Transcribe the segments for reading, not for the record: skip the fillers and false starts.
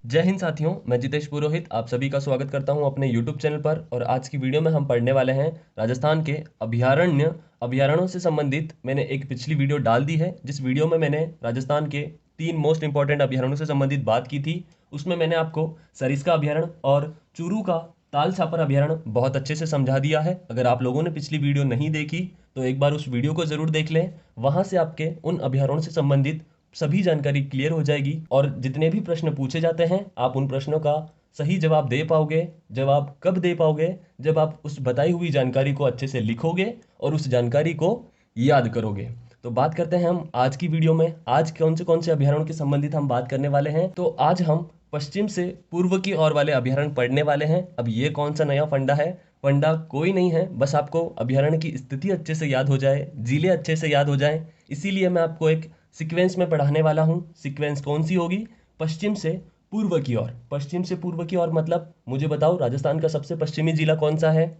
जय हिंद साथियों, मैं जितेश पुरोहित आप सभी का स्वागत करता हूं अपने YouTube चैनल पर। और आज की वीडियो में हम पढ़ने वाले हैं राजस्थान के अभयारण्यों से संबंधित। मैंने एक पिछली वीडियो डाल दी है जिस वीडियो में मैंने राजस्थान के 3 मोस्ट इंपॉर्टेंट अभयारण्यों से संबंधित बात की थी। उसमें मैंने आपको सरिस्का अभयारण्य और चूरू का ताल छापर अभयारण्य बहुत अच्छे से समझा दिया है। अगर आप लोगों ने पिछली वीडियो नहीं देखी तो एक बार उस वीडियो को जरूर देख लें। वहां से आपके उन अभयारण्यों से संबंधित सभी जानकारी क्लियर हो जाएगी और जितने भी प्रश्न पूछे जाते हैं आप उन प्रश्नों का सही जवाब दे पाओगे। जवाब कब दे पाओगे? जब आप उस बताई हुई जानकारी को अच्छे से लिखोगे और उस जानकारी को याद करोगे। तो बात करते हैं हम आज की वीडियो में। आज कौन से अभ्यारण्य के संबंधित हम बात करने वाले हैं। तो आज हम पश्चिम से पूर्व की ओर वाले अभ्यारण्य पढ़ने वाले हैं। अब ये कौन सा नया फंडा है? फंडा कोई नहीं है, बस आपको अभ्यारण्य की स्थिति अच्छे से याद हो जाए, जिले अच्छे से याद हो जाए, इसीलिए मैं आपको एक सीक्वेंस में पढ़ाने वाला हूँ। सीक्वेंस कौन सी होगी? पश्चिम से पूर्व की ओर। पश्चिम से पूर्व की ओर मतलब मुझे बताओ राजस्थान का सबसे पश्चिमी जिला कौन सा है?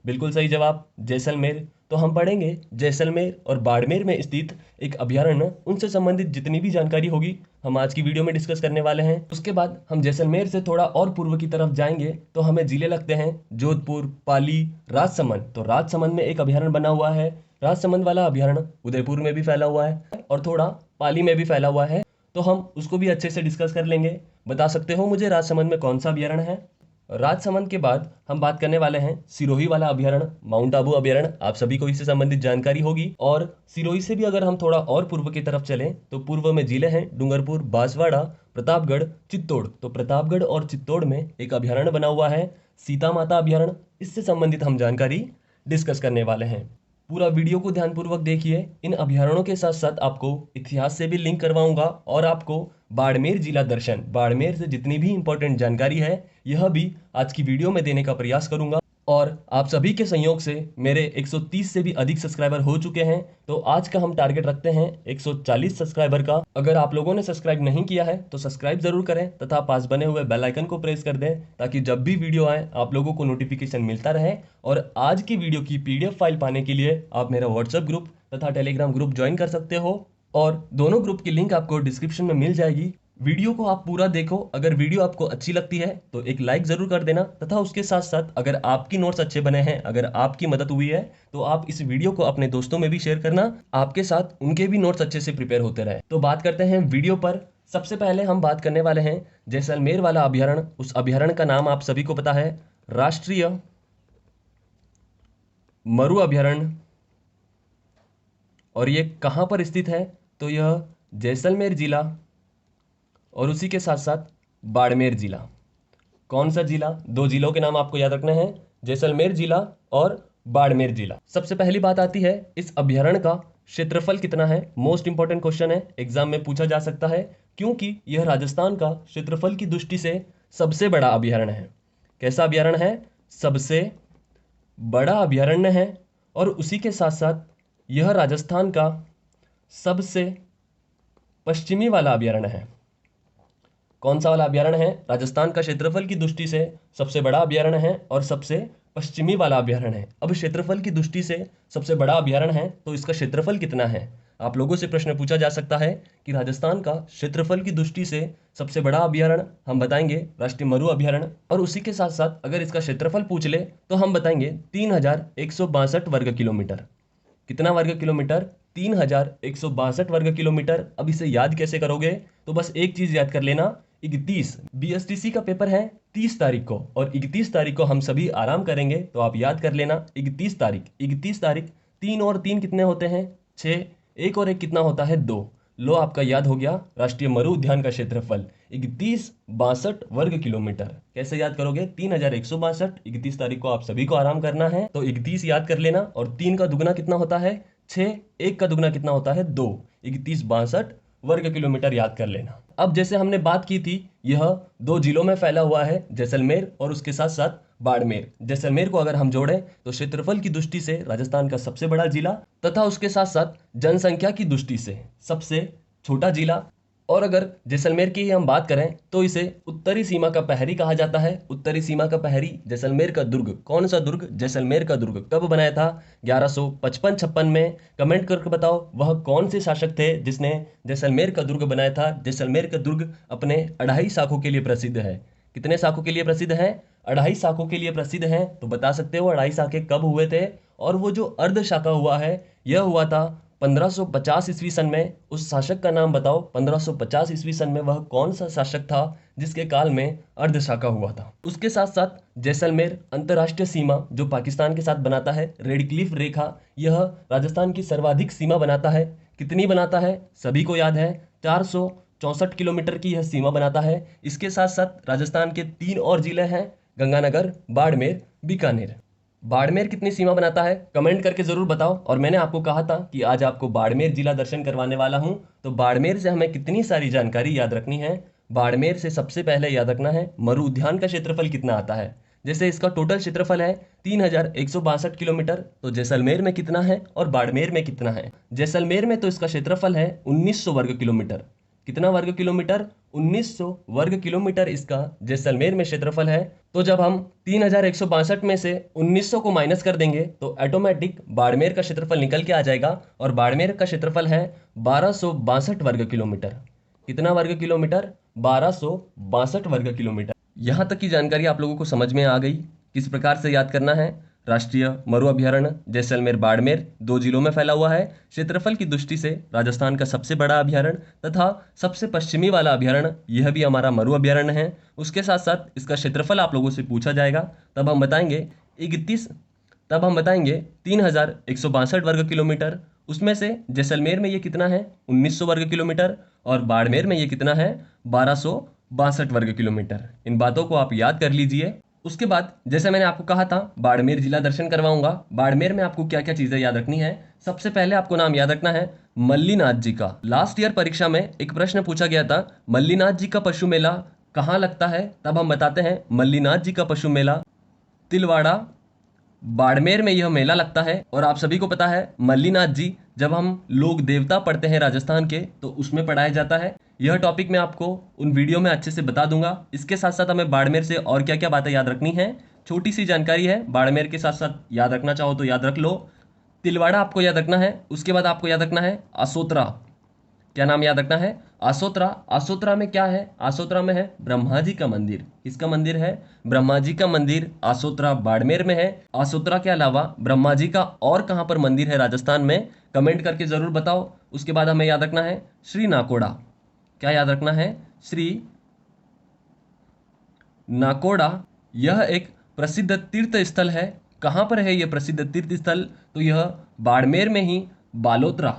बिल्कुल सही जवाब, जैसलमेर। तो हम पढ़ेंगे जैसलमेर और बाड़मेर में स्थित एक अभयारण्य, उनसे संबंधित जितनी भी जानकारी होगी हम आज की वीडियो में डिस्कस करने वाले हैं। उसके बाद हम जैसलमेर से थोड़ा और पूर्व की तरफ जाएंगे तो हमें जिले लगते हैं जोधपुर, पाली, राजसमंद। तो राजसमंद में एक अभयारण्य बना हुआ है। राजसमंद वाला अभयारण्य उदयपुर में भी फैला हुआ है और थोड़ा पाली में भी फैला हुआ है। तो हम उसको भी अच्छे से डिस्कस कर लेंगे। बता सकते हो मुझे राजसमंद में कौन सा अभयारण्य है? राजसमंद के बाद हम बात करने वाले हैं सिरोही वाला अभयारण्य, माउंट आबू अभयारण्य। आप सभी को इससे संबंधित जानकारी होगी। और सिरोही से भी अगर हम थोड़ा और पूर्व की तरफ चलें तो पूर्व में जिले हैं डूंगरपुर, बांसवाड़ा, प्रतापगढ़, चित्तौड़। तो प्रतापगढ़ और चित्तौड़ में एक अभयारण्य बना हुआ है सीता माता अभयारण्य। इससे संबंधित हम जानकारी डिस्कस करने वाले हैं। पूरा वीडियो को ध्यानपूर्वक देखिए। इन अभयारण्यों के साथ साथ आपको इतिहास से भी लिंक करवाऊंगा और आपको बाड़मेर जिला दर्शन, बाड़मेर से जितनी भी इंपॉर्टेंट जानकारी है यह भी आज की वीडियो में देने का प्रयास करूंगा। और आप सभी के सहयोग से मेरे 130 से भी अधिक सब्सक्राइबर हो चुके हैं। तो आज का हम टारगेट रखते हैं 140 सब्सक्राइबर का। अगर आप लोगों ने सब्सक्राइब नहीं किया है तो सब्सक्राइब जरूर करें तथा पास बने हुए बेल आइकन को प्रेस कर दें ताकि जब भी वीडियो आए आप लोगों को नोटिफिकेशन मिलता रहे। और आज की वीडियो की PDF फाइल पाने के लिए आप मेरा व्हाट्सएप ग्रुप तथा टेलीग्राम ग्रुप ज्वाइन कर सकते हो और दोनों ग्रुप की लिंक आपको डिस्क्रिप्शन में मिल जाएगी। वीडियो को आप पूरा देखो। अगर वीडियो आपको अच्छी लगती है तो एक लाइक जरूर कर देना तथा उसके साथ साथ अगर आपकी नोट्स अच्छे बने हैं, अगर आपकी मदद हुई है तो आप इस वीडियो को अपने दोस्तों में भी शेयर करना, आपके साथ उनके भी नोट्स अच्छे से प्रिपेयर होते रहे। तो बात करते हैं वीडियो पर। सबसे पहले हम बात करने वाले हैं जैसलमेर वाला अभयारण्य। उस अभयारण्य का नाम आप सभी को पता है, राष्ट्रीय मरु अभयारण्य। और ये कहाँ पर स्थित है? तो यह जैसलमेर जिला और उसी के साथ साथ बाड़मेर जिला। कौन सा जिला? 2 जिलों के नाम आपको याद रखने हैं, जैसलमेर जिला और बाड़मेर जिला। सबसे पहली बात आती है इस अभयारण्य का क्षेत्रफल कितना है। मोस्ट इंपॉर्टेंट क्वेश्चन है, एग्जाम में पूछा जा सकता है क्योंकि यह राजस्थान का क्षेत्रफल की दृष्टि से सबसे बड़ा अभयारण्य है। कैसा अभयारण्य है? सबसे बड़ा अभयारण्य है। और उसी के साथ साथ यह राजस्थान का सबसे पश्चिमी वाला अभयारण्य है। कौन सा वाला अभयारण्य है? राजस्थान का क्षेत्रफल की दृष्टि से सबसे बड़ा अभयारण्य है और सबसे पश्चिमी वाला अभयारण्य है। अब क्षेत्रफल की दृष्टि से सबसे बड़ा अभयारण्य है तो इसका क्षेत्रफल कितना है? आप लोगों से प्रश्न पूछा जा सकता है कि राजस्थान का क्षेत्रफल की दृष्टि से सबसे बड़ा अभयारण्य हम बताएंगे राष्ट्रीय मरु अभयारण्य। और उसी के साथ साथ अगर इसका क्षेत्रफल पूछ ले तो हम बताएंगे 3162 वर्ग किलोमीटर। कितना वर्ग किलोमीटर? 3162 वर्ग किलोमीटर। अब इसे याद कैसे करोगे? तो बस एक चीज याद कर लेना, 31 BSTC का पेपर है 30 तारीख को और 31 तारीख को हम सभी आराम करेंगे। तो आप याद कर लेना 31 तारीख। 31 तारीख 3 और 3 कितने होते हैं? 6। 1 और 1 कितना होता है? 2। लो आपका याद हो गया राष्ट्रीय मरु उद्यान का क्षेत्रफल 3162 वर्ग किलोमीटर। कैसे याद करोगे? 3162। 31 तारीख को आप सभी को आराम करना है तो 31 याद कर लेना। और 3 का दुगना कितना होता है? 6। 1 का दुगना कितना होता है? 2। 3162 वर्ग किलोमीटर याद कर लेना। अब जैसे हमने बात की थी यह 2 जिलों में फैला हुआ है, जैसलमेर और उसके साथ साथ बाड़मेर। जैसलमेर को अगर हम जोड़ें तो क्षेत्रफल की दृष्टि से राजस्थान का सबसे बड़ा जिला तथा उसके साथ साथ जनसंख्या की दृष्टि से सबसे छोटा जिला। और अगर जैसलमेर की ही हम बात करें तो इसे उत्तरी सीमा का प्रहरी कहा जाता है। उत्तरी सीमा का प्रहरी जैसलमेर का दुर्ग। कौन सा दुर्ग? जैसलमेर का दुर्ग। कब बनाया था? 1155-56 में। कमेंट करके बताओ वह कौन से शासक थे जिसने जैसलमेर का दुर्ग बनाया था। जैसलमेर का दुर्ग अपने 2.5 शाखों के लिए प्रसिद्ध है। कितने शाखों के लिए प्रसिद्ध है? 2.5 शाखों के लिए प्रसिद्ध है। तो बता सकते हो 2.5 शाखे कब हुए थे? और वो जो अर्ध शाखा हुआ है यह हुआ था 1550 ईस्वी सन में। उस शासक का नाम बताओ। 1550 ईस्वी सन में वह कौन सा शासक था जिसके काल में अर्ध शाखा हुआ था? उसके साथ साथ जैसलमेर अंतर्राष्ट्रीय सीमा जो पाकिस्तान के साथ बनाता है, रेड क्लिफ रेखा, यह राजस्थान की सर्वाधिक सीमा बनाता है। कितनी बनाता है? सभी को याद है, 464 किलोमीटर की यह सीमा बनाता है। इसके साथ साथ राजस्थान के 3 और जिले हैं, गंगानगर, बाड़मेर, बीकानेर। बाड़मेर कितनी सीमा बनाता है? कमेंट करके जरूर बताओ। और मैंने आपको कहा था कि आज आपको बाड़मेर जिला दर्शन करवाने वाला हूं, तो बाड़मेर से हमें कितनी सारी जानकारी याद रखनी है। बाड़मेर से सबसे पहले याद रखना है मरु उद्यान का क्षेत्रफल कितना आता है। जैसे इसका टोटल क्षेत्रफल है 3162 किलोमीटर, तो जैसलमेर में कितना है और बाड़मेर में कितना है? जैसलमेर में तो इसका क्षेत्रफल है 1900 वर्ग किलोमीटर। कितना वर्ग किलोमीटर? 1900 वर्ग किलोमीटर इसका जैसलमेर में क्षेत्रफल है। तो जब हम 3162 में से 1900 को माइनस कर देंगे तो ऑटोमेटिक बाड़मेर का क्षेत्रफल निकल के आ जाएगा, और बाड़मेर का क्षेत्रफल है 1262 वर्ग किलोमीटर। कितना वर्ग किलोमीटर? 1262 वर्ग किलोमीटर। यहाँ तक की जानकारी आप लोगों को समझ में आ गई किस प्रकार से याद करना है। राष्ट्रीय मरु अभयारण्य जैसलमेर बाड़मेर 2 जिलों में फैला हुआ है। क्षेत्रफल की दृष्टि से राजस्थान का सबसे बड़ा अभयारण्य तथा सबसे पश्चिमी वाला अभयारण्य यह भी हमारा मरु अभयारण्य है। उसके साथ साथ इसका क्षेत्रफल आप लोगों से पूछा जाएगा, तब हम बताएंगे 3162 वर्ग किलोमीटर। उसमें से जैसलमेर में ये कितना है? 1900 वर्ग किलोमीटर, और बाड़मेर में ये कितना है? 1262 वर्ग किलोमीटर। इन बातों को आप याद कर लीजिए। उसके बाद जैसे मैंने आपको कहा था बाड़मेर जिला दर्शन करवाऊंगा। बाड़मेर में आपको क्या क्या चीजें याद रखनी है? सबसे पहले आपको नाम याद रखना है मल्लीनाथ जी का। लास्ट ईयर परीक्षा में एक प्रश्न पूछा गया था, मल्लीनाथ जी का पशु मेला कहाँ लगता है? तब हम बताते हैं मल्लीनाथ जी का पशु मेला तिलवाड़ा, बाड़मेर में यह मेला लगता है। और आप सभी को पता है मल्लीनाथ जी जब हम लोग देवता पढ़ते हैं राजस्थान के तो उसमें पढ़ाया जाता है। यह टॉपिक मैं आपको उन वीडियो में अच्छे से बता दूंगा। इसके साथ साथ हमें बाड़मेर से और क्या क्या बातें याद रखनी है, छोटी सी जानकारी है। बाड़मेर के साथ साथ याद रखना चाहो तो याद रख लो। तिलवाड़ा आपको याद रखना है। उसके बाद आपको याद रखना है आसोतरा। क्या नाम याद रखना है? आसोतरा। आसोतरा में क्या है? आसोतरा में है ब्रह्मा जी का मंदिर। किसका मंदिर है? ब्रह्मा जी का मंदिर आसोतरा बाड़मेर में है। आसोतरा के अलावा ब्रह्मा जी का और कहां पर मंदिर है राजस्थान में? कमेंट करके जरूर बताओ। उसके बाद हमें याद रखना है श्री नाकोड़ा। क्या याद रखना है? श्री नाकोड़ा। यह एक प्रसिद्ध तीर्थ स्थल है। कहां पर है यह प्रसिद्ध तीर्थ स्थल? तो यह बाड़मेर में ही बालोतरा,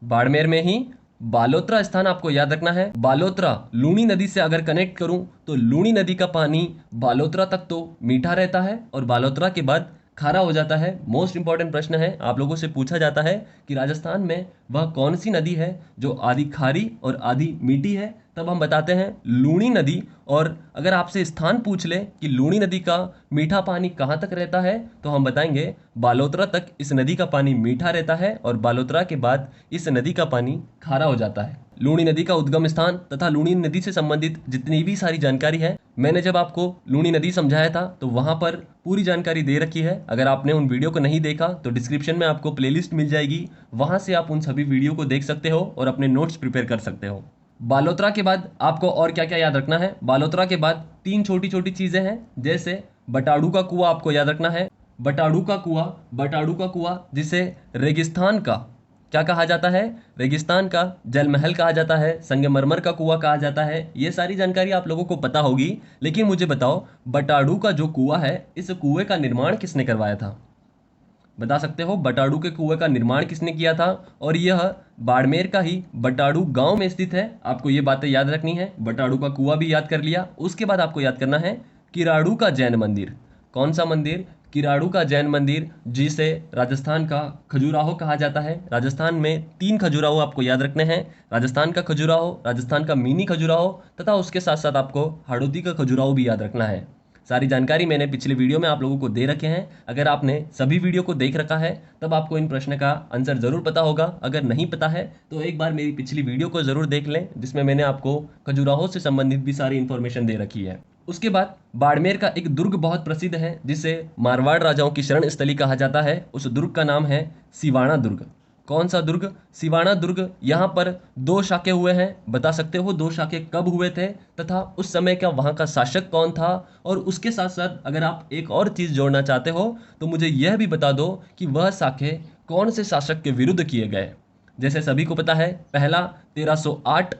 बाड़मेर में ही बालोतरा स्थान आपको याद रखना है। बालोतरा लूणी नदी से अगर कनेक्ट करूं तो लूणी नदी का पानी बालोतरा तक तो मीठा रहता है और बालोतरा के बाद खारा हो जाता है। मोस्ट इंपॉर्टेंट प्रश्न है, आप लोगों से पूछा जाता है कि राजस्थान में वह कौन सी नदी है जो आधी खारी और आधी मीठी है? तब हम बताते हैं लूणी नदी। और अगर आपसे स्थान पूछ ले कि लूणी नदी का मीठा पानी कहाँ तक रहता है, तो हम बताएंगे बालोतरा तक इस नदी का पानी मीठा रहता है और बालोतरा के बाद इस नदी का पानी खारा हो जाता है। लूणी नदी का उद्गम स्थान तथा लूणी नदी से संबंधित जितनी भी सारी जानकारी है, मैंने जब आपको लूणी नदी समझाया था तो वहां पर पूरी जानकारी दे रखी है। अगर आपने उन वीडियो को नहीं देखा तो डिस्क्रिप्शन में आपको प्लेलिस्ट मिल जाएगी, वहां से आप उन सभी वीडियो को देख सकते हो और अपने नोट्स प्रिपेयर कर सकते हो। बालोतरा के बाद आपको और क्या क्या याद रखना है? बालोतरा के बाद 3 छोटी छोटी चीजें हैं, जैसे बटाड़ू का कुआं आपको याद रखना है। बटाड़ू का कुआं, बटाड़ू का कुआं जिसे रेगिस्तान का क्या कहा जाता है? रेगिस्तान का जल महल कहा जाता है, संगमरमर का कुआं कहा जाता है। ये सारी जानकारी आप लोगों को पता होगी, लेकिन मुझे बताओ बटाड़ू का जो कुआं है, इस कुएं का निर्माण किसने करवाया था? बता सकते हो बटाड़ू के कुएं का निर्माण किसने किया था? और यह बाड़मेर का ही बटाड़ू गांव में स्थित है। आपको ये बातें याद रखनी है। बटाड़ू का कुआं भी याद कर लिया। उसके बाद आपको याद करना है किराड़ू का जैन मंदिर। कौन सा मंदिर? किराड़ू का जैन मंदिर, जिसे राजस्थान का खजुराहो कहा जाता है। राजस्थान में 3 खजुराहो आपको याद रखने हैं, राजस्थान का खजुराहो, राजस्थान का मिनी खजुराहो तथा उसके साथ साथ आपको हाड़ौती का खजुराहो भी याद रखना है। सारी जानकारी मैंने पिछले वीडियो में आप लोगों को दे रखे हैं। अगर आपने सभी वीडियो को देख रखा है तब आपको इन प्रश्न का आंसर जरूर पता होगा। अगर नहीं पता है तो एक बार मेरी पिछली वीडियो को जरूर देख लें, जिसमें मैंने आपको खजुराहो से संबंधित भी सारी इंफॉर्मेशन दे रखी है। उसके बाद बाड़मेर का एक दुर्ग बहुत प्रसिद्ध है जिसे मारवाड़ राजाओं की शरण स्थली कहा जाता है। उस दुर्ग का नाम है सिवाना दुर्ग। कौन सा दुर्ग? सिवाना दुर्ग। यहाँ पर 2 शाखे हुए हैं। बता सकते हो 2 शाखे कब हुए थे तथा उस समय का वहाँ का शासक कौन था? और उसके साथ साथ अगर आप एक और चीज़ जोड़ना चाहते हो तो मुझे यह भी बता दो कि वह शाखे कौन से शासक के विरुद्ध किए गए। जैसे सभी को पता है, पहला 1308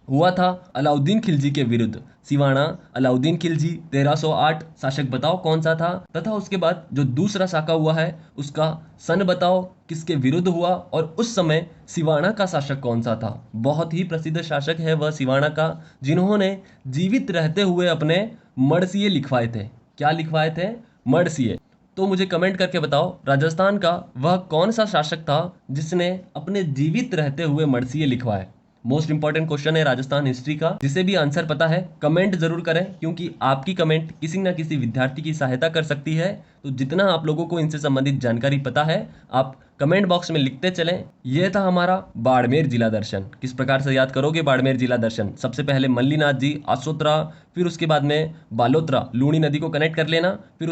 हुआ था अलाउद्दीन खिलजी के विरुद्ध। सिवाना अलाउद्दीन खिलजी 1308 शासक बताओ कौन सा था। तथा उसके बाद जो दूसरा शाखा हुआ है उसका सन बताओ किसके विरुद्ध हुआ और उस समय सिवाना का शासक कौन सा था। बहुत ही प्रसिद्ध शासक है वह सिवाना का, जिन्होंने जीवित रहते हुए अपने मर्सिये लिखवाए थे। क्या लिखवाए थे? मर्सिये। तो मुझे कमेंट करके बताओ राजस्थान का वह कौन सा शासक था जिसने अपने जीवित रहते हुए मर्सिये लिखवाए। मोस्ट इंपॉर्टेंट क्वेश्चन है राजस्थान हिस्ट्री का। जिसे भी आंसर पता है कमेंट जरूर करें, क्योंकि आपकी कमेंट किसी न किसी विद्यार्थी की सहायता कर सकती है। तो जितना आप लोगों को इनसे संबंधित जानकारी पता है आप कमेंट बॉक्स में लिखते चलें। यह था हमारा बाड़मेर जिला दर्शन। किस प्रकार से याद करोगे बाड़मेर जिला दर्शन? सबसे पहले मल्लीनाथ जी, आसोत्रा, फिर उसके बाद में बालोत्रा, लूणी नदी को कनेक्ट कर लेना। फिर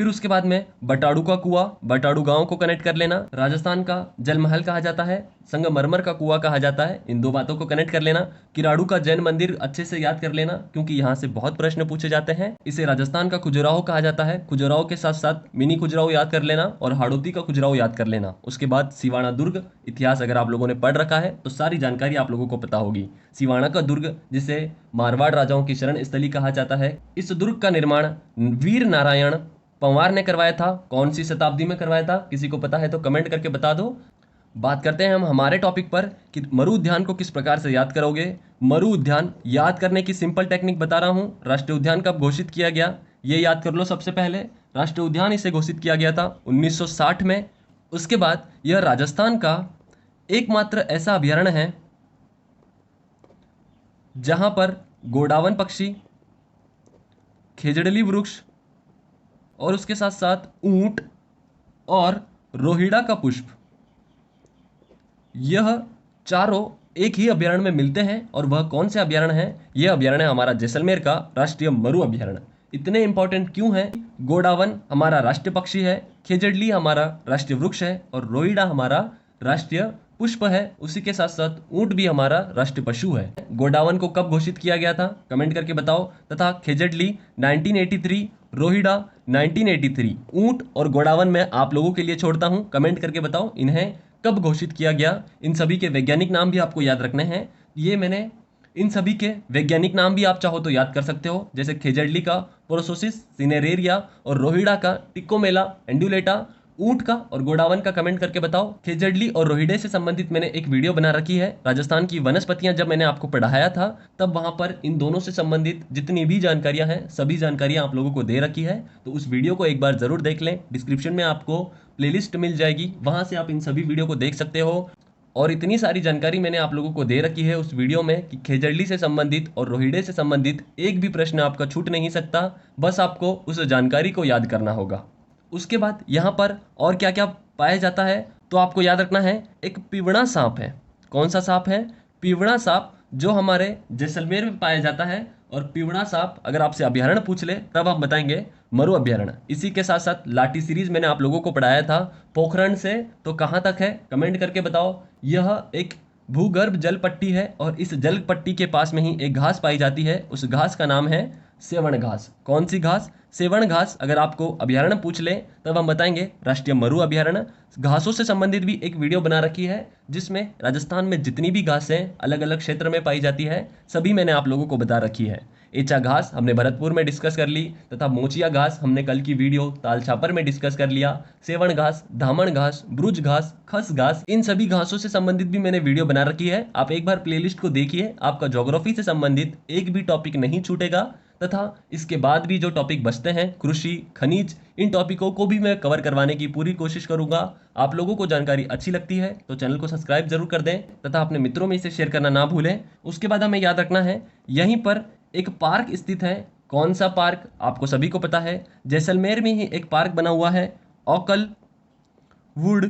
उसके बाद में बटाड़ू का कुआं, बटाड़ू गांव को कनेक्ट कर लेना। राजस्थान का जल महल कहा जाता है, संगमरमर का कुआं कहा जाता है। इन 2 बातों को कनेक्ट कर लेना। किराड़ू का जैन मंदिर अच्छे से याद कर लेना, क्योंकि यहाँ से बहुत प्रश्न पूछे जाते हैं। इसे राजस्थान का खजुराहो कहा जाता है। खजुराहो के साथ साथ मिनी खजुराहो याद कर लेना और हाड़ौती का खजुराहो याद कर लेना। उसके बाद सिवाना दुर्ग। इतिहास अगर आप लोगों ने पढ़ रखा है तो सारी जानकारी आप लोगों को पता होगी। सिवाना का दुर्ग, जिसे मारवाड़ राजाओं की शरण स्थली कहा जाता है, इस दुर्ग का निर्माण वीर नारायण पंवार ने करवाया था। कौन सी शताब्दी में करवाया था? किसी को पता है तो कमेंट करके बता दो। बात करते हैं हम हमारे टॉपिक पर कि मरु उद्यान को किस प्रकार से याद करोगे। मरु उद्यान याद करने की सिंपल टेक्निक बता रहा हूं। राष्ट्रीय उद्यान कब घोषित किया गया ये याद कर लो। सबसे पहले राष्ट्रीय उद्यान इसे घोषित किया गया था 1960 में। उसके बाद यह राजस्थान का एकमात्र ऐसा अभयारण्य है जहां पर गोडावन पक्षी, खेजड़ली वृक्ष और उसके साथ साथ ऊंट और रोहिड़ा का पुष्प, यह चारों एक ही अभयारण्य में मिलते हैं। और वह कौन से अभयारण्य है? यह अभयारण्य हमारा जैसलमेर का राष्ट्रीय मरु अभयारण्य। इतने इंपॉर्टेंट क्यों है? गोडावन हमारा राष्ट्रीय पक्षी है, खेजड़ली हमारा राष्ट्रीय वृक्ष है और रोहिड़ा हमारा राष्ट्रीय पुष्प है। उसी के साथ साथ ऊंट भी हमारा राष्ट्रीय पशु है। गोडावन को कब घोषित किया गया था? कमेंट करके बताओ। तथा खेजड़ली 1983, रोहिड़ा 1983। ऊंट और गोडावन मैं आप लोगों के लिए छोड़ता हूं, कमेंट करके बताओ इन्हें कब घोषित किया गया। इन सभी के वैज्ञानिक नाम भी आपको याद रखने हैं। ये मैंने इन सभी के वैज्ञानिक नाम भी आप चाहो तो याद कर सकते हो, जैसे खेजड़ली का पोरोसोसिस सिनेरेरिया और रोहिड़ा का टिकोमेला एंडुलेटा, ऊंट का और गोडावन का कमेंट करके बताओ। खेजड़ली और रोहिड़े से संबंधित मैंने एक वीडियो बना रखी है। राजस्थान की वनस्पतियां जब मैंने आपको पढ़ाया था तब वहां पर इन दोनों से संबंधित जितनी भी जानकारियां हैं सभी जानकारियां आप लोगों को दे रखी है। तो उस वीडियो को एक बार जरूर देख लें। डिस्क्रिप्शन में आपको प्लेलिस्ट मिल जाएगी, वहां से आप इन सभी वीडियो को देख सकते हो। और इतनी सारी जानकारी मैंने आप लोगों को दे रखी है उस वीडियो में कि खेजड़ली से संबंधित और रोहिड़े से संबंधित एक भी प्रश्न आपका छूट नहीं सकता। बस आपको उस जानकारी को याद करना होगा। उसके बाद यहाँ पर और क्या क्या पाया जाता है तो आपको याद रखना है। एक पिवड़ा सांप है। कौन सा सांप है? पिवड़ा सांप, जो हमारे जैसलमेर में पाया जाता है। और पिवड़ा सांप अगर आपसे अभयारण्य पूछ ले तब आप बताएंगे मरु अभयारण्य। इसी के साथ साथ लाठी सीरीज मैंने आप लोगों को पढ़ाया था। पोखरण से तो कहाँ तक है? कमेंट करके बताओ। यह एक भूगर्भ जल पट्टी है और इस जल पट्टी के पास में ही एक घास पाई जाती है। उस घास का नाम है सेवण घास। कौन सी घास? सेवण घास। अगर आपको अभयारण्य पूछ ले तब हम बताएंगे राष्ट्रीय मरु अभयारण्य। घासों से संबंधित भी एक वीडियो बना रखी है जिसमें राजस्थान में जितनी भी घासें अलग अलग क्षेत्र में पाई जाती है सभी मैंने आप लोगों को बता रखी है। एचा घास हमने भरतपुर में डिस्कस कर ली तथा मोचिया घास हमने कल की वीडियो ताल छापर में डिस्कस कर लिया। सेवण घास, धामण घास, ब्रुज घास, खस घास, इन सभी घासों से संबंधित भी मैंने वीडियो बना रखी है। आप एक बार प्लेलिस्ट को देखिए, आपका ज्योग्राफी से संबंधित एक भी टॉपिक नहीं छूटेगा। तथा इसके बाद भी जो टॉपिक बचते हैं कृषि, खनिज, इन टॉपिकों को भी मैं कवर करवाने की पूरी कोशिश करूंगा। आप लोगों को जानकारी अच्छी लगती है तो चैनल को सब्सक्राइब जरूर कर दें तथा अपने मित्रों में इसे शेयर करना ना भूलें। उसके बाद हमें याद रखना है यहीं पर एक पार्क स्थित है कौन सा पार्क? आपको सभी को पता है, जैसलमेर में ही एक पार्क बना हुआ है, ऑकल वुड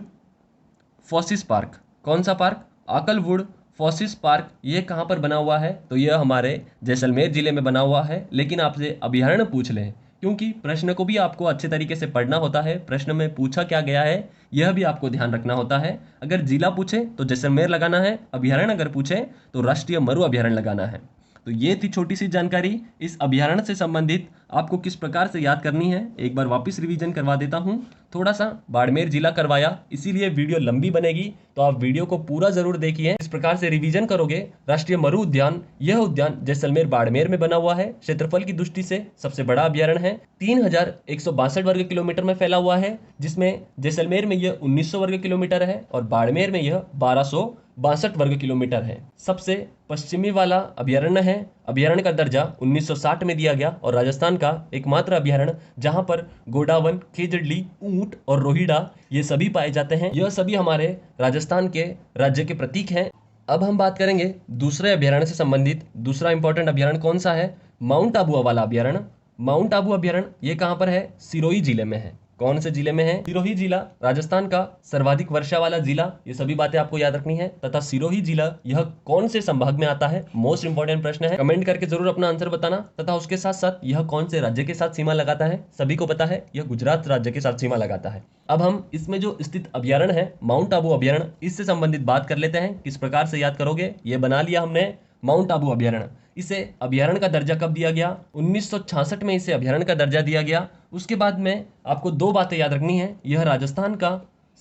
फॉसिस पार्क। कौन सा पार्क? Occult would फॉसिस park. ये कहाँ पर बना हुआ है? तो यह हमारे जैसलमेर जिले में बना हुआ है। लेकिन आपसे अभयारण्य पूछ लें, क्योंकि प्रश्न को भी आपको अच्छे तरीके से पढ़ना होता है, प्रश्न में पूछा क्या गया है यह भी आपको ध्यान रखना होता है। अगर जिला पूछे तो जैसलमेर लगाना है, अभयारण्य अगर पूछे तो राष्ट्रीय मरु अभयारण्य लगाना है। तो ये थी छोटी सी जानकारी इस अभयारण्य से संबंधित। आपको किस प्रकार से याद करनी है एक बार वापस रिवीजन करवा देता हूं। थोड़ा सा बाड़मेर जिला करवाया, इसीलिए वीडियो लंबी बनेगी, तो आप वीडियो को पूरा जरूर देखिए। इस प्रकार से रिवीजन करोगे। राष्ट्रीय मरु उद्यान, यह उद्यान जैसलमेर बाड़मेर में बना हुआ है। क्षेत्रफल की दृष्टि से सबसे बड़ा अभयारण्य है, 3162 वर्ग किलोमीटर में फैला हुआ है, जिसमें जैसलमेर में यह 1900 वर्ग किलोमीटर है और बाड़मेर में यह 1262 वर्ग किलोमीटर है। सबसे पश्चिमी वाला अभयारण्य है। अभयारण्य का दर्जा 1960 में दिया गया और राजस्थान का एकमात्र अभयारण्य जहां पर गोडावन, खेजड़ली, ऊंट और रोहिड़ा ये सभी पाए जाते हैं। यह सभी हमारे राजस्थान के राज्य के प्रतीक हैं। अब हम बात करेंगे दूसरे अभयारण्य से संबंधित। दूसरा इंपॉर्टेंट अभयारण्य कौन सा है? माउंट आबू वाला अभयारण्य। माउंट आबू अभयारण्य ये कहाँ पर है? सिरोही जिले में है। कौन से जिले में है? सिरोही जिला, राजस्थान का सर्वाधिक वर्षा वाला जिला। ये सभी बातें आपको याद रखनी है। तथा सिरोही जिला यह कौन से संभाग में आता है? मोस्ट इंपॉर्टेंट प्रश्न है, कमेंट करके जरूर अपना आंसर बताना। तथा उसके साथ साथ यह कौन से राज्य के साथ सीमा लगाता है? सभी को पता है, यह गुजरात राज्य के साथ सीमा लगाता है। अब हम इसमें जो स्थित अभयारण्य है माउंट आबू अभयारण्य, इससे संबंधित बात कर लेते हैं। किस प्रकार से याद करोगे? ये बना लिया हमने माउंट आबू अभयारण्य। इसे अभयारण्य का दर्जा कब दिया गया? 1966 में इसे अभयारण्य का दर्जा दिया गया। उसके बाद में आपको दो बातें याद रखनी है। यह राजस्थान का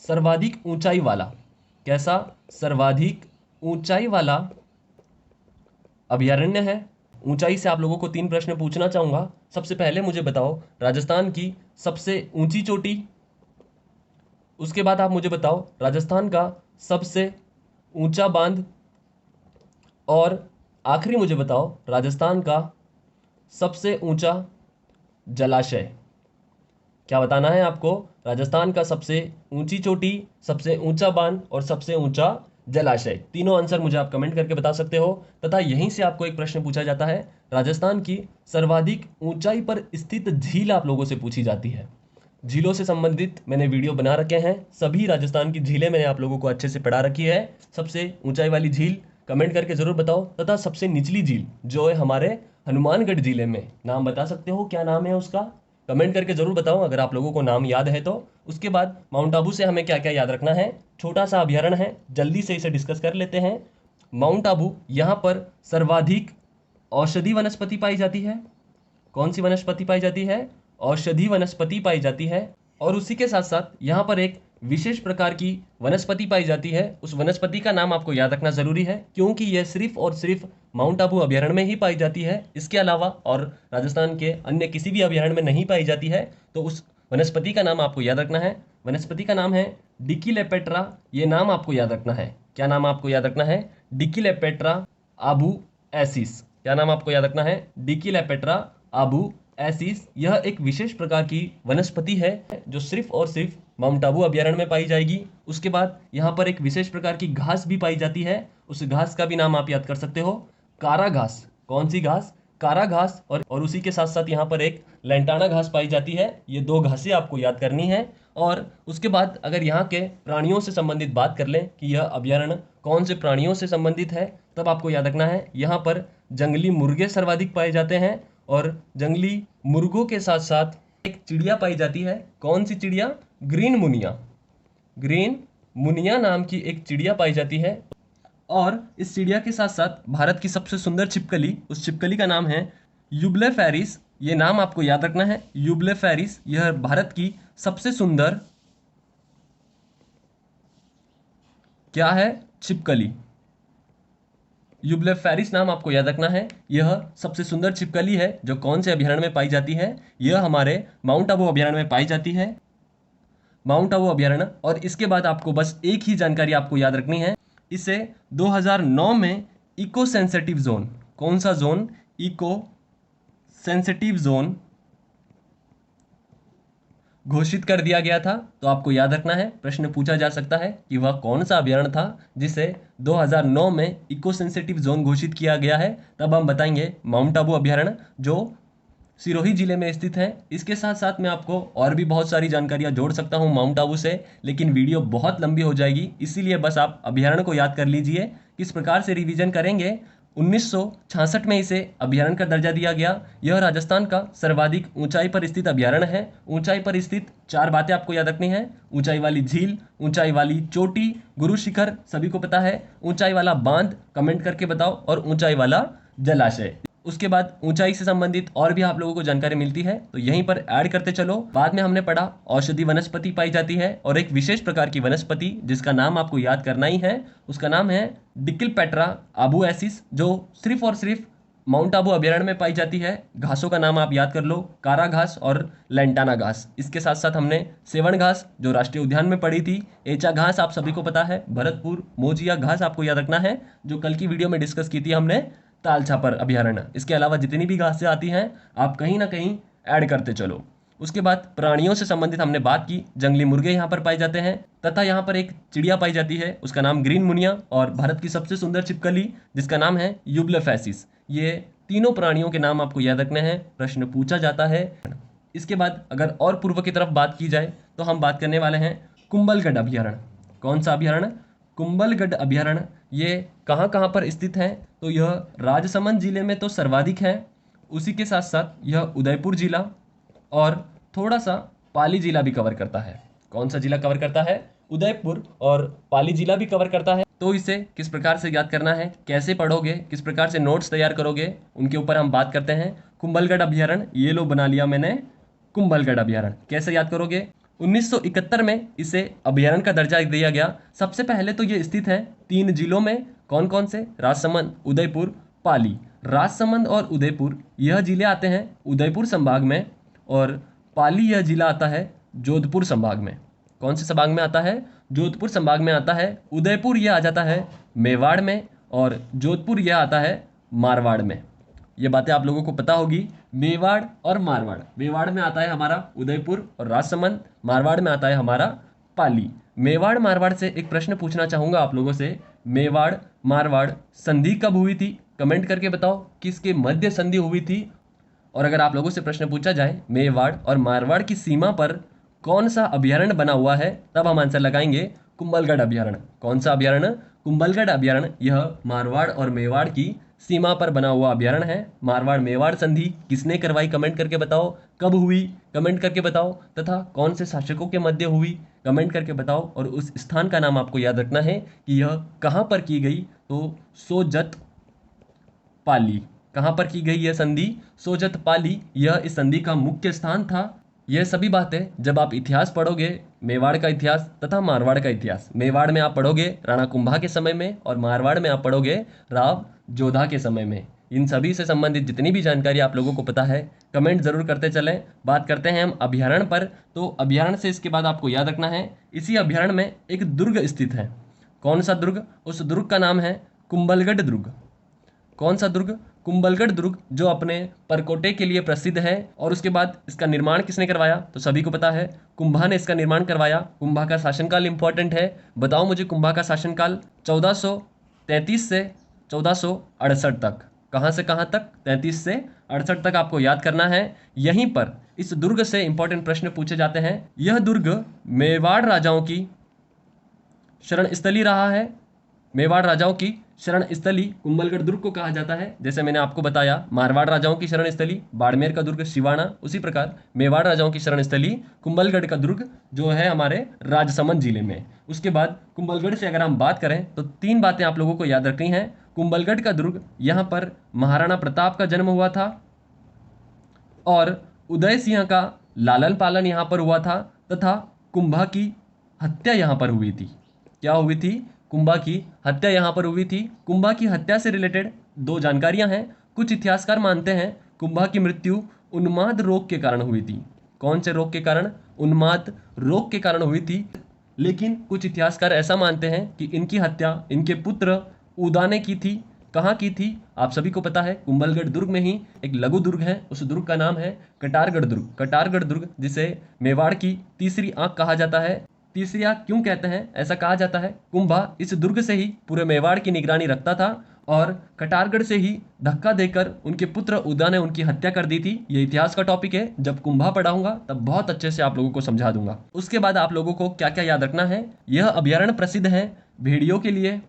सर्वाधिक ऊंचाई वाला, कैसा? सर्वाधिक ऊंचाई वाला अभयारण्य है। ऊंचाई से आप लोगों को 3 प्रश्न पूछना चाहूंगा। सबसे पहले मुझे बताओ राजस्थान की सबसे ऊंची चोटी। उसके बाद आप मुझे बताओ राजस्थान का सबसे ऊंचा बांध। और आखिरी मुझे बताओ राजस्थान का सबसे ऊंचा जलाशय। क्या बताना है आपको? राजस्थान का सबसे ऊंची चोटी, सबसे ऊंचा बांध और सबसे ऊंचा जलाशय। तीनों आंसर मुझे आप कमेंट करके बता सकते हो। तथा यहीं से आपको एक प्रश्न पूछा जाता है, राजस्थान की सर्वाधिक ऊंचाई पर स्थित झील आप लोगों से पूछी जाती है। झीलों से संबंधित मैंने वीडियो बना रखे हैं। सभी राजस्थान की झीलें मैंने आप लोगों को अच्छे से पढ़ा रखी है। सबसे ऊंचाई वाली झील कमेंट करके जरूर बताओ। तथा सबसे निचली झील जो है हमारे हनुमानगढ़ जिले में, नाम बता सकते हो? क्या नाम है उसका? कमेंट करके जरूर बताओ अगर आप लोगों को नाम याद है तो। उसके बाद माउंट आबू से हमें क्या क्या याद रखना है? छोटा सा अभयारण्य है, जल्दी से इसे डिस्कस कर लेते हैं। माउंट आबू, यहाँ पर सर्वाधिक औषधि वनस्पति पाई जाती है। कौन सी वनस्पति पाई जाती है? औषधि वनस्पति पाई जाती है। और उसी के साथ साथ यहाँ पर एक विशेष प्रकार की वनस्पति पाई जाती है। उस वनस्पति का नाम आपको याद रखना जरूरी है, क्योंकि यह सिर्फ और सिर्फ माउंट आबू अभयारण्य में ही पाई जाती है। इसके अलावा और राजस्थान के अन्य किसी भी अभयारण्य में नहीं पाई जाती है। तो उस वनस्पति का नाम आपको याद रखना है। वनस्पति का नाम है डिकिलेपेट्रा। ये नाम आपको याद रखना है। क्या नाम आपको याद रखना है? डिकिलेपेट्रा आबू एसिस। क्या नाम आपको याद रखना है? डिकिलेपेट्रा आबू एसिस। यह एक विशेष प्रकार की वनस्पति है जो सिर्फ और सिर्फ माउंट आबू अभयारण्य में पाई जाएगी। उसके बाद यहाँ पर एक विशेष प्रकार की घास भी पाई जाती है। उस घास का भी नाम आप याद कर सकते हो, कारा घास। कौन सी घास? कारा घास। और उसी के साथ साथ यहाँ पर एक लेंटाना घास पाई जाती है। ये 2 घासें आपको याद करनी है। और उसके बाद अगर यहाँ के प्राणियों से संबंधित बात कर लें कि यह अभयारण्य कौन से प्राणियों से संबंधित है, तब आपको याद रखना है यहाँ पर जंगली मुर्गे सर्वाधिक पाए जाते हैं। और जंगली मुर्गों के साथ साथ एक चिड़िया पाई जाती है। कौन सी चिड़िया? ग्रीन मुनिया। ग्रीन मुनिया नाम की एक चिड़िया पाई जाती है। और इस चिड़िया के साथ साथ भारत की सबसे सुंदर छिपकली, उस छिपकली का नाम है यूबलेफेरिस। ये नाम आपको याद रखना है, यूबलेफेरिस। यह भारत की सबसे सुंदर क्या है? छिपकली। यूबलेफेरिस नाम आपको याद रखना है। यह सबसे सुंदर छिपकली है जो कौन से अभयारण्य में पाई जाती है? यह हमारे माउंट आबू अभयारण्य में पाई जाती है। माउंट आबू अभयारण्य। और इसके बाद आपको बस एक ही जानकारी आपको याद रखनी है, इसे 2009 में इको सेंसिटिव जोन, कौन सा जोन? इको सेंसिटिव जोन घोषित कर दिया गया था। तो आपको याद रखना है, प्रश्न पूछा जा सकता है कि वह कौन सा अभयारण्य था जिसे 2009 में इको सेंसिटिव जोन घोषित किया गया है। तब हम बताएंगे माउंट आबू अभयारण्य जो सिरोही जिले में स्थित है। इसके साथ साथ मैं आपको और भी बहुत सारी जानकारियां जोड़ सकता हूं माउंट आबू से, लेकिन वीडियो बहुत लंबी हो जाएगी, इसीलिए बस आप अभयारण्य को याद कर लीजिए। किस प्रकार से रिवीजन करेंगे, 1966 में इसे अभयारण्य का दर्जा दिया गया। यह राजस्थान का सर्वाधिक ऊंचाई पर स्थित अभयारण्य है। ऊंचाई पर स्थित 4 बातें आपको याद रखनी है। ऊंचाई वाली झील, ऊंचाई वाली चोटी, गुरु शिखर सभी को पता है, ऊंचाई वाला बांध कमेंट करके बताओ, और ऊंचाई वाला जलाशय। उसके बाद ऊंचाई से संबंधित और भी आप लोगों को जानकारी मिलती है, तो यहीं पर ऐड करते चलो। बाद में हमने पढ़ा औषधि वनस्पति पाई जाती है, और एक विशेष प्रकार की वनस्पति जिसका नाम आपको याद करना ही है, उसका नाम है डिक्लपेट्रा आबुएसिस, जो सिर्फ और सिर्फ माउंट आबू अभयारण्य में पाई जाती है। घासों का नाम आप याद कर लो, कारा घास और लेंटाना घास। इसके साथ साथ हमने सेवन घास जो राष्ट्रीय उद्यान में पड़ी थी, एचा घास आप सभी को पता है, भरतपुर मोजिया घास आपको याद रखना है, जो कल की वीडियो में डिस्कस की थी हमने, तालछापर अभयारण्य। इसके अलावा जितनी भी घासें आती हैं आप कहीं ना कहीं ऐड करते चलो। उसके बाद प्राणियों से संबंधित हमने बात की, जंगली मुर्गे यहाँ पर पाए जाते हैं, तथा यहाँ पर एक चिड़िया पाई जाती है, उसका नाम ग्रीन मुनिया, और भारत की सबसे सुंदर छिपकली जिसका नाम है यूब्लोफेसिस। ये तीनों प्राणियों के नाम आपको याद रखने हैं, प्रश्न पूछा जाता है। इसके बाद अगर और पूर्व की तरफ बात की जाए तो हम बात करने वाले हैं कुंभलगढ़ अभयारण्य। कौन सा अभयारण्य? कुंभलगढ़ अभयारण्य। ये कहाँ कहाँ पर स्थित है? तो यह राजसमंद जिले में तो सर्वाधिक है, उसी के साथ साथ यह उदयपुर जिला और थोड़ा सा पाली जिला भी कवर करता है। कौन सा जिला कवर करता है? उदयपुर और पाली जिला भी कवर करता है। तो इसे किस प्रकार से याद करना है, कैसे पढ़ोगे, किस प्रकार से नोट्स तैयार करोगे, उनके ऊपर हम बात करते हैं। कुंभलगढ़ अभयारण्य, ये लो बना लिया मैंने कुंभलगढ़ अभयारण्य। कैसे याद करोगे? 1971 में इसे अभयारण्य का दर्जा दिया गया। सबसे पहले तो ये स्थित है 3 जिलों में। कौन कौन से? राजसमंद, उदयपुर, पाली। राजसमंद और उदयपुर यह जिले आते हैं उदयपुर संभाग में, और पाली यह जिला आता है जोधपुर संभाग में। कौन से संभाग में आता है? जोधपुर संभाग में आता है। उदयपुर यह आ जाता है मेवाड़ में, और जोधपुर यह आता है मारवाड़ में। ये बातें आप लोगों को पता होगी। मेवाड़ और मारवाड़, मेवाड़ में आता है हमारा उदयपुर और राजसमंद, मारवाड़ में आता है हमारा पाली। मेवाड़ मारवाड़ से एक प्रश्न पूछना चाहूंगा आप लोगों से, मेवाड़ मारवाड़ संधि कब हुई थी? कमेंट करके बताओ किसके मध्य संधि हुई थी। और अगर आप लोगों से प्रश्न पूछा जाए मेवाड़ और मारवाड़ की सीमा पर कौन सा अभयारण्य बना हुआ है, तब हम आंसर लगाएंगे कुंभलगढ़ अभयारण्य। कौन सा अभयारण्य? कुंभलगढ़ अभयारण्य। यह मारवाड़ और मेवाड़ की सीमा पर बना हुआ अभयारण्य है। मारवाड़ मेवाड़ संधि किसने करवाई? कमेंट करके बताओ। कब हुई? कमेंट करके बताओ। तथा कौन से शासकों के मध्य हुई? कमेंट करके बताओ। और उस स्थान का नाम आपको याद रखना है कि यह कहाँ पर की गई, तो सोजत पाली। कहाँ पर की गई यह संधि? सोजत पाली। यह इस संधि का मुख्य स्थान था। यह सभी बातें जब आप इतिहास पढ़ोगे, मेवाड़ का इतिहास तथा मारवाड़ का इतिहास, मेवाड़ में आप पढ़ोगे राणा कुंभा के समय में, और मारवाड़ में आप पढ़ोगे राव जोधा के समय में। इन सभी से संबंधित जितनी भी जानकारी आप लोगों को पता है, कमेंट जरूर करते चलें। बात करते हैं हम अभयारण्य पर। तो अभयारण्य से इसके बाद आपको याद रखना है, इसी अभयारण्य में एक दुर्ग स्थित है। कौन सा दुर्ग? उस दुर्ग का नाम है कुंभलगढ़ दुर्ग। कौन सा दुर्ग? कुंभलगढ़ दुर्ग, जो अपने परकोटे के लिए प्रसिद्ध है। और उसके बाद इसका निर्माण किसने करवाया? तो सभी को पता है, कुंभा ने इसका निर्माण करवाया। कुंभा का शासनकाल इंपॉर्टेंट है, बताओ मुझे कुंभा का शासनकाल। 1433 से 1468 तक। कहाँ से कहाँ तक? 33 से 68 तक आपको याद करना है। यहीं पर इस दुर्ग से इंपॉर्टेंट प्रश्न पूछे जाते हैं। यह दुर्ग मेवाड़ राजाओं की शरण स्थली रहा है। मेवाड़ राजाओं की शरण स्थली कुंभलगढ़ दुर्ग को कहा जाता है। जैसे मैंने आपको बताया, मारवाड़ राजाओं की शरण स्थली बाड़मेर का दुर्ग सिवाना, उसी प्रकार मेवाड़ राजाओं की शरण स्थली कुंभलगढ़ का दुर्ग जो है हमारे राजसमंद जिले में। उसके बाद कुंभलगढ़ से अगर हम बात करें तो 3 बातें आप लोगों को याद रखनी है। कुंभलगढ़ का दुर्ग, यहाँ पर महाराणा प्रताप का जन्म हुआ था, और उदय सिंह का लालन पालन यहाँ पर हुआ था, तथा कुंभा की हत्या यहाँ पर हुई थी। क्या हुई थी? कुंभा की हत्या यहाँ पर हुई थी। कुंभा की हत्या से रिलेटेड 2 जानकारियां हैं। कुछ इतिहासकार मानते हैं कुंभा की मृत्यु उन्माद रोग के कारण हुई थी। कौन से रोग के कारण? उन्माद रोग के कारण हुई थी। लेकिन कुछ इतिहासकार ऐसा मानते हैं कि इनकी हत्या इनके पुत्र उदा ने की थी। कहाँ की थी? आप सभी को पता है, कुंभलगढ़ दुर्ग में ही एक लघु दुर्ग है। उस दुर्ग का नाम है कटारगढ़ दुर्ग। कटारगढ़ दुर्ग, जिसे मेवाड़ की तीसरी आंख कहा जाता है। तीसरी आंख क्यों कहते हैं? ऐसा कहा जाता है, कुंभा इस दुर्ग से ही पूरे मेवाड़ की निगरानी रखता था, और कटारगढ़ से ही धक्का देकर उनके पुत्र उदा ने उनकी हत्या कर दी थी। ये इतिहास का टॉपिक है, जब कुंभा पढ़ाऊंगा तब बहुत अच्छे से आप लोगों को समझा दूंगा। उसके बाद आप लोगों को क्या क्या याद रखना है, यह अभयारण्य प्रसिद्ध है भेड़ियों के लिए,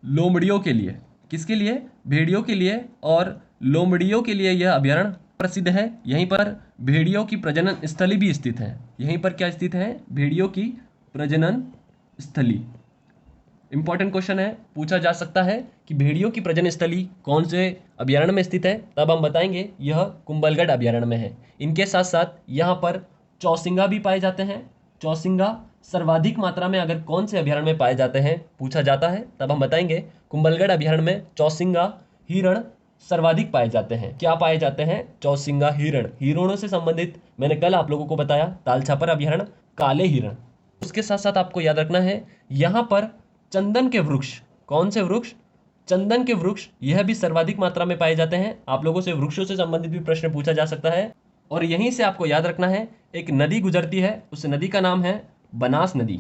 लोमड़ियों के लिए। किसके लिए? भेड़ियों के लिए और लोमड़ियों के लिए यह अभयारण्य प्रसिद्ध है। यहीं पर भेड़ियों की प्रजनन स्थली भी स्थित है। यहीं पर क्या स्थित है? भेड़ियों की प्रजनन स्थली। इंपॉर्टेंट क्वेश्चन है, पूछा जा सकता है कि भेड़ियों की प्रजनन स्थली कौन से अभयारण्य में स्थित है, तब हम बताएंगे यह कुंभलगढ़ अभयारण्य में है। इनके साथ साथ यहाँ पर चौसिंगा भी पाए जाते हैं। चौसिंगा सर्वाधिक मात्रा में अगर कौन से अभयारण्य में पाए जाते हैं पूछा जाता है, तब हम बताएंगे कुंभलगढ़ अभयारण्य में चौसिंगा हिरण सर्वाधिक पाए जाते हैं। क्या पाए जाते हैं? चौसिंगा हिरण। हिरणों से संबंधित मैंने कल आप लोगों को बताया तालछापर अभयारण्य, काले हिरण। उसके साथ साथ आपको याद रखना है यहाँ पर चंदन के वृक्ष। कौन से वृक्ष? चंदन के वृक्ष, यह भी सर्वाधिक मात्रा में पाए जाते हैं। आप लोगों से वृक्षों से संबंधित भी प्रश्न पूछा जा सकता है। और यहीं से आपको याद रखना है एक नदी गुजरती है, उस नदी का नाम है बनास नदी।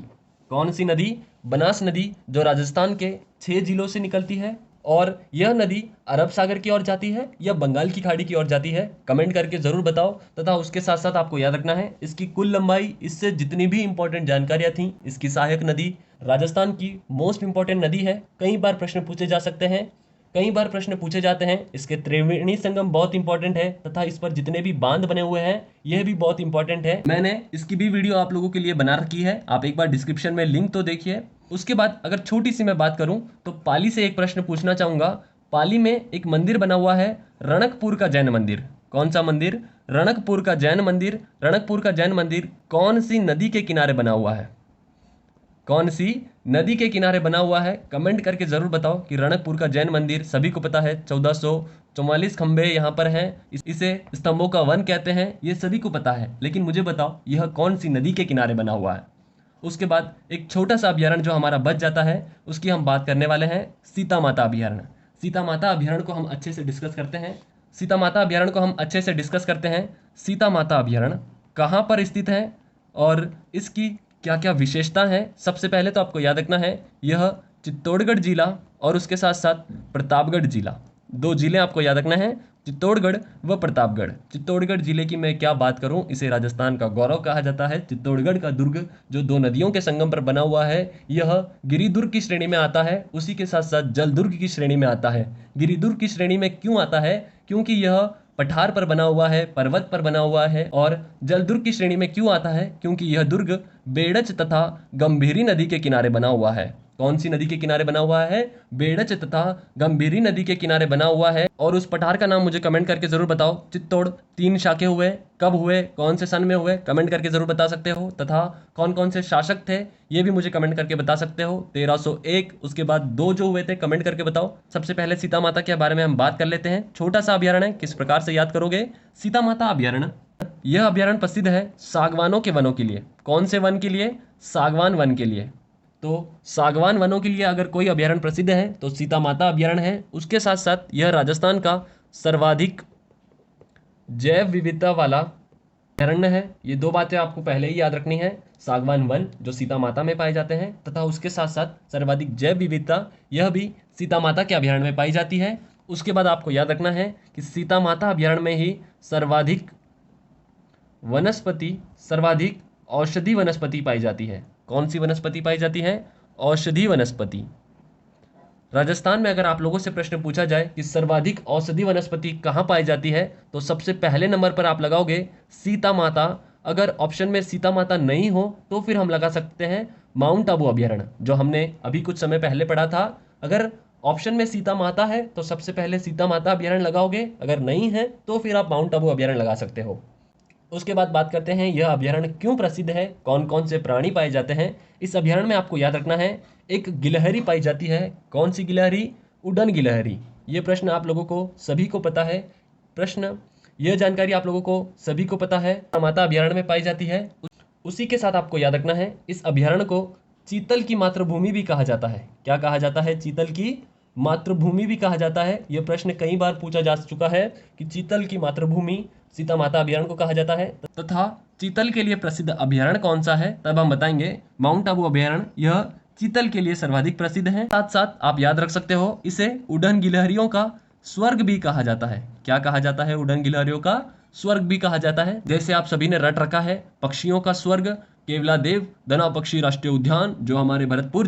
कौन सी नदी? बनास नदी, जो राजस्थान के 6 जिलों से निकलती है। और यह नदी अरब सागर की ओर जाती है या बंगाल की खाड़ी की ओर जाती है, कमेंट करके जरूर बताओ। तथा उसके साथ साथ आपको याद रखना है इसकी कुल लंबाई, इससे जितनी भी इंपॉर्टेंट जानकारियां थी, इसकी सहायक नदी राजस्थान की मोस्ट इंपॉर्टेंट नदी है। कई बार प्रश्न पूछे जा सकते हैं, कई बार प्रश्न पूछे जाते हैं। इसके त्रिवेणी संगम बहुत इंपॉर्टेंट है तथा इस पर जितने भी बांध बने हुए हैं यह भी बहुत इंपॉर्टेंट है। मैंने इसकी भी वीडियो आप लोगों के लिए बना रखी है, आप एक बार डिस्क्रिप्शन में लिंक तो देखिए। उसके बाद अगर छोटी सी मैं बात करूं तो पाली से एक प्रश्न पूछना चाहूंगा। पाली में एक मंदिर बना हुआ है, रणकपुर का जैन मंदिर। कौन सा मंदिर? रणकपुर का जैन मंदिर। रणकपुर का जैन मंदिर कौन सी नदी के किनारे बना हुआ है? कौन सी नदी के किनारे बना हुआ है? कमेंट करके जरूर बताओ कि रणकपुर का जैन मंदिर सभी को पता है, 1444 खंबे यहाँ पर हैं, इसे स्तंभों का वन कहते हैं, ये सभी को पता है। लेकिन मुझे बताओ यह कौन सी नदी के किनारे बना हुआ है? उसके बाद एक छोटा सा अभयारण्य जो हमारा बच जाता है, उसकी हम बात करने वाले हैं, सीता माता अभयारण्य। सीता माता अभयारण्य को हम अच्छे से डिस्कस करते हैं। सीता माता अभयारण्य को हम अच्छे से डिस्कस करते हैं। सीता माता अभयारण्य कहाँ पर स्थित है और इसकी क्या क्या विशेषता है? सबसे पहले तो आपको याद रखना है यह चित्तौड़गढ़ जिला और उसके साथ साथ प्रतापगढ़ जिला, 2 जिले आपको याद रखना है, चित्तौड़गढ़ व प्रतापगढ़। चित्तौड़गढ़ जिले की मैं क्या बात करूं, इसे राजस्थान का गौरव कहा जाता है। चित्तौड़गढ़ का दुर्ग जो 2 नदियों के संगम पर बना हुआ है, यह गिरिदुर्ग की श्रेणी में आता है, उसी के साथ साथ जलदुर्ग की श्रेणी में आता है। गिरिदुर्ग की श्रेणी में क्यों आता है? क्योंकि यह पठार पर बना हुआ है, पर्वत पर बना हुआ है। और जलदुर्ग की श्रेणी में क्यों आता है? क्योंकि यह दुर्ग बेड़च तथा गंभीरी नदी के किनारे बना हुआ है। कौन सी नदी के किनारे बना हुआ है? बेड़च तथा गंभीरी नदी के किनारे बना हुआ है। और उस पठार का नाम मुझे कमेंट करके जरूर बताओ। चित्तौड़ 3 शाखे हुए, कब हुए, कौन से सन में हुए, कमेंट करके जरूर बता सकते हो। तथा कौन कौन से शासक थे ये भी मुझे कमेंट करके बता सकते हो। 1301, उसके बाद 2 जो हुए थे, कमेंट करके बताओ। सबसे पहले सीता माता के बारे में हम बात कर लेते हैं। छोटा सा अभयारण्य, किस प्रकार से याद करोगे? सीता माता अभयारण्य, यह अभयारण्य प्रसिद्ध है सागवानों के वनों के लिए। कौन से वन के लिए? सागवान वन के लिए। तो सागवान वनों के लिए अगर कोई अभयारण्य प्रसिद्ध है तो सीता माता अभयारण्य है। उसके साथ साथ यह राजस्थान का सर्वाधिक जैव विविधता वाला अभयारण्य है। ये 2 बातें आपको पहले ही याद रखनी है, सागवान वन जो सीता माता में पाए जाते हैं तथा उसके साथ साथ सर्वाधिक जैव विविधता, यह भी सीता माता के अभयारण्य में पाई जाती है। उसके बाद आपको याद रखना है कि सीता माता अभयारण्य में ही सर्वाधिक वनस्पति, सर्वाधिक औषधि वनस्पति पाई जाती है। कौन सी वनस्पति पाई जाती है? औषधि वनस्पति। राजस्थान में अगर आप लोगों से प्रश्न पूछा जाए कि सर्वाधिक औषधि वनस्पति कहाँ पाई जाती है, तो सबसे पहले नंबर पर आप लगाओगे सीता माता। अगर ऑप्शन में सीता माता नहीं हो तो फिर हम लगा सकते हैं माउंट आबू अभयारण्य, जो हमने अभी कुछ समय पहले पढ़ा था। अगर ऑप्शन में सीता माता है तो सबसे पहले सीता माता अभयारण्य लगाओगे, अगर नहीं है तो फिर आप माउंट आबू अभयारण्य लगा सकते हो। उसके बाद बात करते हैं यह अभयारण्य क्यों प्रसिद्ध है, कौन कौन से प्राणी पाए जाते हैं। इस अभयारण्य में आपको याद रखना है एक गिलहरी पाई जाती है। कौन सी गिलहरी? उड़न गिलहरी। ये प्रश्न आप लोगों को सभी को पता है, यह जानकारी आप लोगों को सभी को पता है, माता अभयारण्य में पाई जाती है। उसी के साथ आपको याद रखना है इस अभयारण्य को चीतल की मातृभूमि भी कहा जाता है। क्या कहा जाता है? चीतल की मातृभूमि भी कहा जाता है। यह प्रश्न कई बार पूछा जा चुका है कि चीतल की मातृभूमि सीता माता अभयारण्य को कहा जाता है। तथा चीतल के लिए प्रसिद्ध अभयारण्य कौन सा है, तब हम बताएंगे माउंट आबू अभयारण्य। यह चीतल के लिए सर्वाधिक प्रसिद्ध है। साथ साथ आप याद रख सकते हो, इसे उड़न गिलहरियों का स्वर्ग भी कहा जाता है। क्या कहा जाता है? उड़न गिलहरियों का स्वर्ग भी कहा जाता है। जैसे आप सभी ने रट रखा है, पक्षियों का स्वर्ग केवलादेव दना पक्षी राष्ट्रीय उद्यान, जो हमारे भरतपुर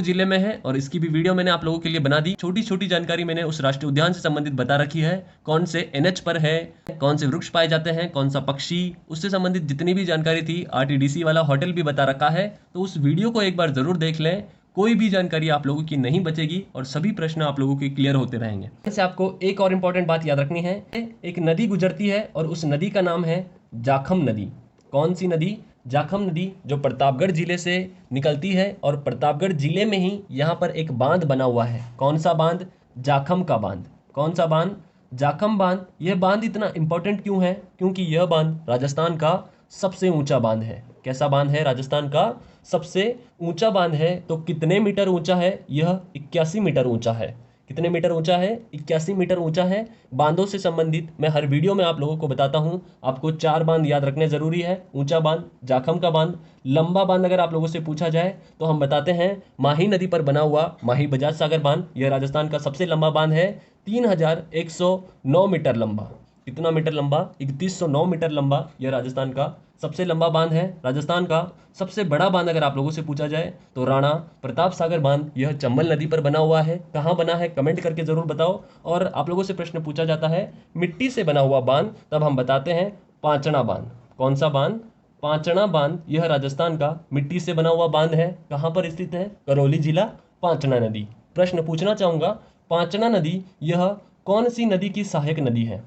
जिले में है और इसकी भी वीडियो मैंने आप लोगों के लिए बना दी। छोटी छोटी जानकारी मैंने उस राष्ट्रीय उद्यान से संबंधित बता रखी है, कौन से एनएच पर है, कौन से वृक्ष पाए जाते हैं, कौन सा पक्षी, उससे संबंधित जितनी भी जानकारी थी। आरटीडीसी वाला होटल भी बता रखा है, तो उस वीडियो को एक बार जरूर देख लें। कोई भी जानकारी आप लोगों की नहीं बचेगी और सभी प्रश्न आप लोगों के क्लियर होते रहेंगे। इससे आपको एक और इंपॉर्टेंट बात याद रखनी है, एक नदी गुजरती है और उस नदी का नाम है जाखम नदी। कौन सी नदी? जाखम नदी, जो प्रतापगढ़ जिले से निकलती है और प्रतापगढ़ जिले में ही यहाँ पर एक बांध बना हुआ है। कौन सा बांध? जाखम का बांध। कौन सा बांध? जाखम बांध। यह बांध इतना इंपॉर्टेंट क्यों है? क्योंकि यह बांध राजस्थान का सबसे ऊंचा बांध है। कैसा बांध है? राजस्थान का सबसे ऊंचा बांध है। तो कितने मीटर ऊंचा है? यह 81 मीटर ऊंचा है। कितने मीटर ऊंचा है? 81 मीटर ऊंचा है। बांधों से संबंधित मैं हर वीडियो में आप लोगों को बताता हूं। आपको 4 बांध याद रखने जरूरी है। ऊंचा बांध, जाखम का बांध। लंबा बांध अगर आप लोगों से पूछा जाए तो हम बताते हैं माही नदी पर बना हुआ माही बजाज सागर बांध। यह राजस्थान का सबसे लंबा बांध है, 3109 मीटर लंबा। कितना मीटर लंबा? 3109 मीटर लंबा। यह राजस्थान का सबसे लंबा बांध है। राजस्थान का सबसे बड़ा बांध अगर आप लोगों से पूछा जाए तो राणा प्रताप सागर बांध, यह चंबल नदी पर बना हुआ है। कहाँ बना है? कमेंट करके जरूर बताओ। और आप लोगों से प्रश्न पूछा जाता है मिट्टी से बना हुआ बांध, तब हम बताते हैं पांचना बांध। कौन सा बांध? पांचना बांध। यह राजस्थान का मिट्टी से बना हुआ बांध है। कहाँ पर स्थित है? करौली जिला, पांचना नदी। प्रश्न पूछना चाहूंगा, पांचना नदी यह कौन सी नदी की सहायक नदी है?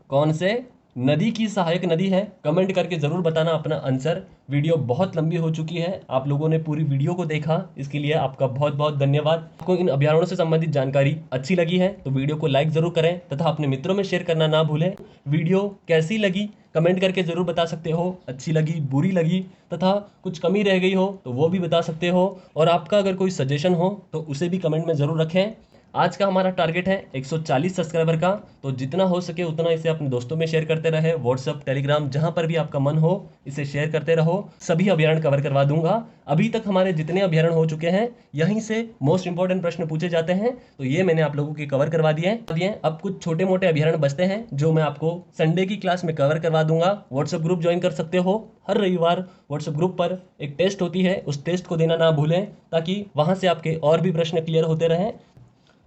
कौन से नदी की सहायक नदी है? कमेंट करके जरूर बताना अपना आंसर। वीडियो बहुत लंबी हो चुकी है, आप लोगों ने पूरी वीडियो को देखा, इसके लिए आपका बहुत बहुत धन्यवाद। आपको इन अभ्यारण्यों से संबंधित जानकारी अच्छी लगी है तो वीडियो को लाइक जरूर करें तथा अपने मित्रों में शेयर करना ना भूलें। वीडियो कैसी लगी कमेंट करके जरूर बता सकते हो। अच्छी लगी, बुरी लगी तथा कुछ कमी रह गई हो तो वो भी बता सकते हो। और आपका अगर कोई सजेशन हो तो उसे भी कमेंट में जरूर रखें। आज का हमारा टारगेट है 140 सब्सक्राइबर का, तो जितना हो सके उतना इसे अपने दोस्तों में शेयर करते रहे। व्हाट्सअप, टेलीग्राम, जहां पर भी आपका मन हो इसे शेयर करते रहो। सभी अभ्यारण्य कवर करवा दूंगा। अभी तक हमारे जितने अभ्यारण्य हो चुके हैं यहीं से मोस्ट इंपॉर्टेंट प्रश्न पूछे जाते हैं, तो ये मैंने आप लोगों के कवर करवा दिए। अब कुछ छोटे मोटे अभ्यारण्य बचते हैं जो मैं आपको संडे की क्लास में कवर करवा दूंगा। व्हाट्सएप ग्रुप ज्वाइन कर सकते हो। हर रविवार व्हाट्सएप ग्रुप पर एक टेस्ट होती है, उस टेस्ट को देना ना भूलें ताकि वहां से आपके और भी प्रश्न क्लियर होते रहें।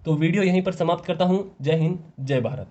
तो वीडियो यहीं पर समाप्त करता हूं। जय हिंद, जय भारत।